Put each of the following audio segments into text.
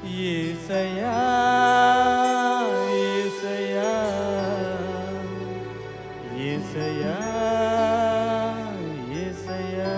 యేసయ్యా యేసయ్యా యేసయ్యా యేసయ్యా.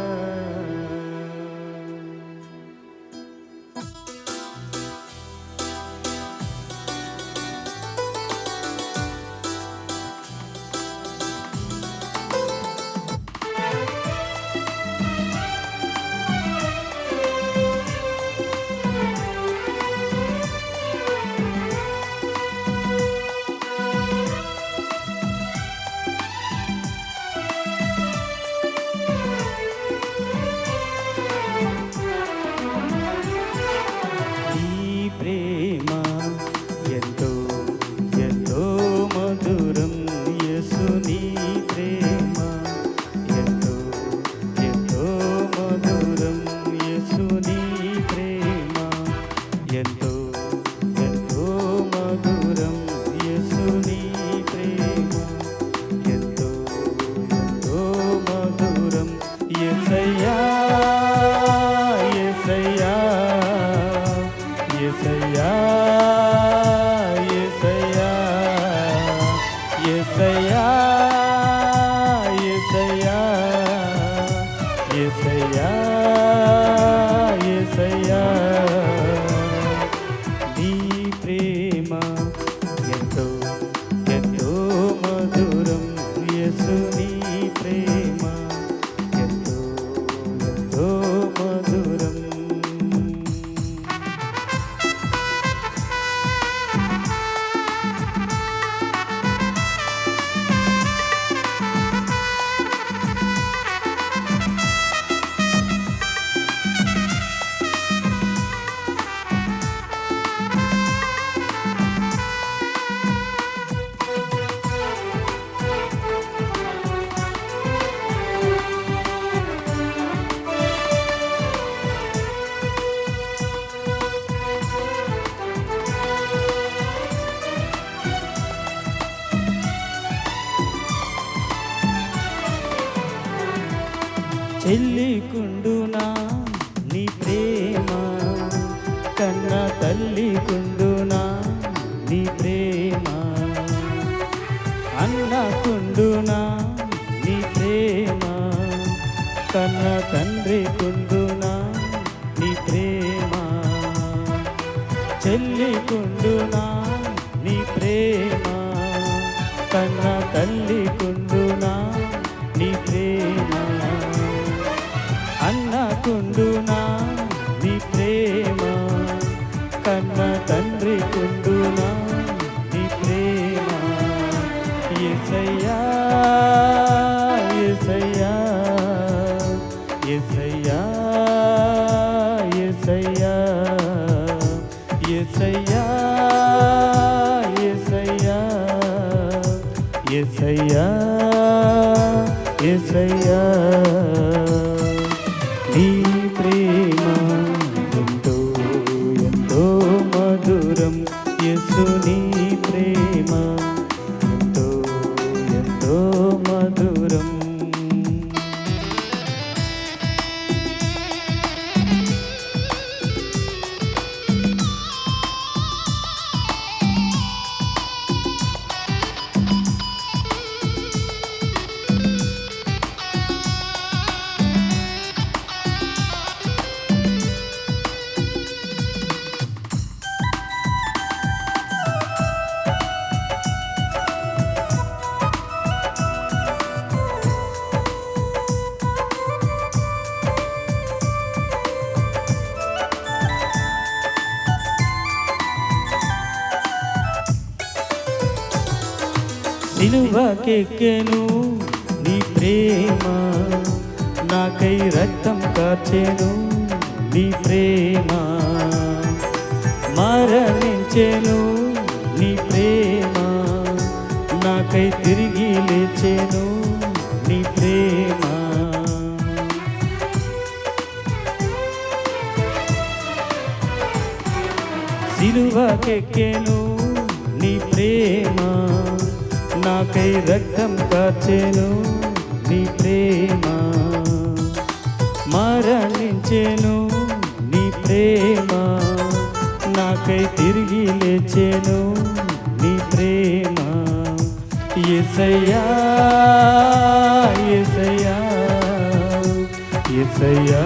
యేసయ్యా యేసయ్యా నీ ప్రేమ ఎంతో ఎంతో మధురం యేసు నీ ప్రేమ ఎంతో ఎంతో మధురం. చెల్లికుండునా నీ ప్రేమ కన్న తల్లికుండునా నీ ప్రేమ అన్నకుండునా నీ ప్రేమ కన్న తండ్రికుండునా నీ ప్రేమ చెల్లికుండునా నీ ప్రేమ కన్న తల్లికుండునా నీ ప్రేమ అన్నకుండునా నీ ప్రేమ కన్న తండ్రి కుండునా నీ ప్రేమ. యేసయ్యా యేసయ్యా యేసయ్యా యేసయ్యా యేసయ్యా యేసయ్యా యేసయ్యా యేసయ్యా నీ ప్రేమ ఎంతో ఎంతో మధురం యేసు నీ ప్రేమ ఎంతో ఎంతో మధురం. సిలువకెక్కెను నీ ప్రేమ నాకై రక్తం కార్చెను నీ ప్రేమ మరణించెను నీ ప్రేమ నాకై తిరిగి లేచెను నీ ప్రేమ. సిలువకెక్కెను నీ ప్రేమ నాకై రక్తం కార్చెను నీ ప్రేమ మరణించెను నీ ప్రేమ నాకై నాకై తిరిగి లేచెను నీ ప్రేమ. యేసయ్యా యేసయ్యా యేసయ్యా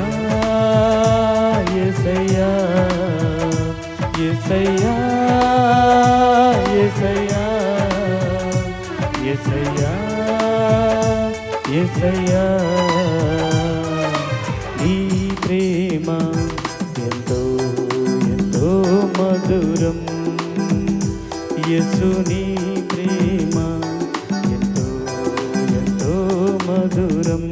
యేసయ్యా యేసయ్యా యేసయ్యా యేసయ్యా యేసయ్యా నీ ప్రేమ ఎంతో ఎంతో మధురం. యేసు నీ ప్రేమ ఎంతో ఎంతో మధురం.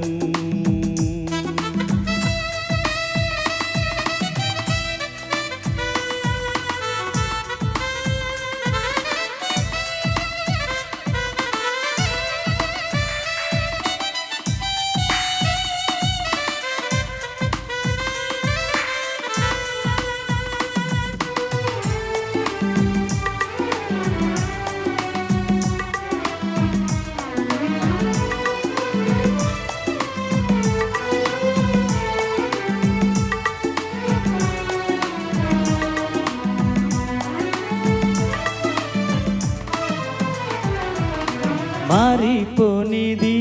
మారిపోనిది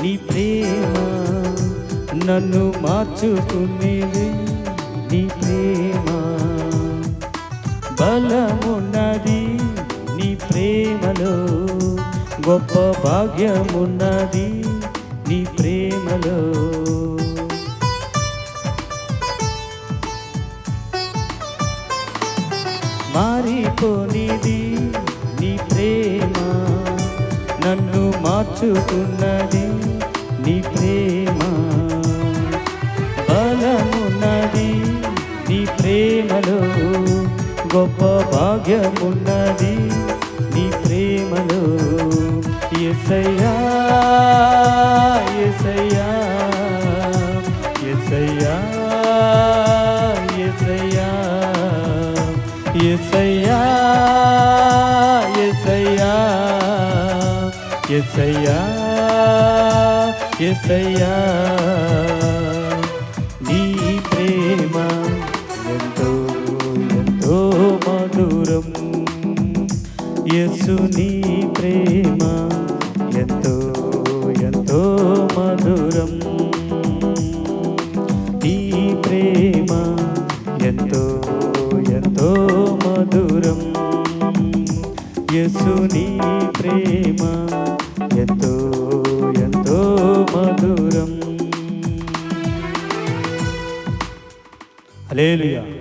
నీ ప్రేమ, నన్ను మార్చుకునేది నీ ప్రేమ. బలమున్నది నీ ప్రేమలో, గొప్ప భాగ్యమున్నది నీ ప్రేమలో. మారిపోనిది నీ ప్రేమ, నన్ను మార్చుకున్నది నీ ప్రేమ. బలమున్నది నీ ప్రేమలో, గొప్ప భాగ్యమున్నది నీ ప్రేమలో. యేసయ్యా యేసయ్యా యేసయ్యా యేసయ్యా యేసయ్యా యేసయ్యా యేసయ్యా యేసయ్యా నీ ప్రేమ ఎంతో ఎంతో మధురం. యేసు నీ ప్రేమ ఎంతో ఎంతో మధురం. నీ ప్రేమ ఎంతో ఎంతో మధురం. యేసు నీ ప్రేమ ఎంతో ఎంతో మధురం. హల్లెలూయా.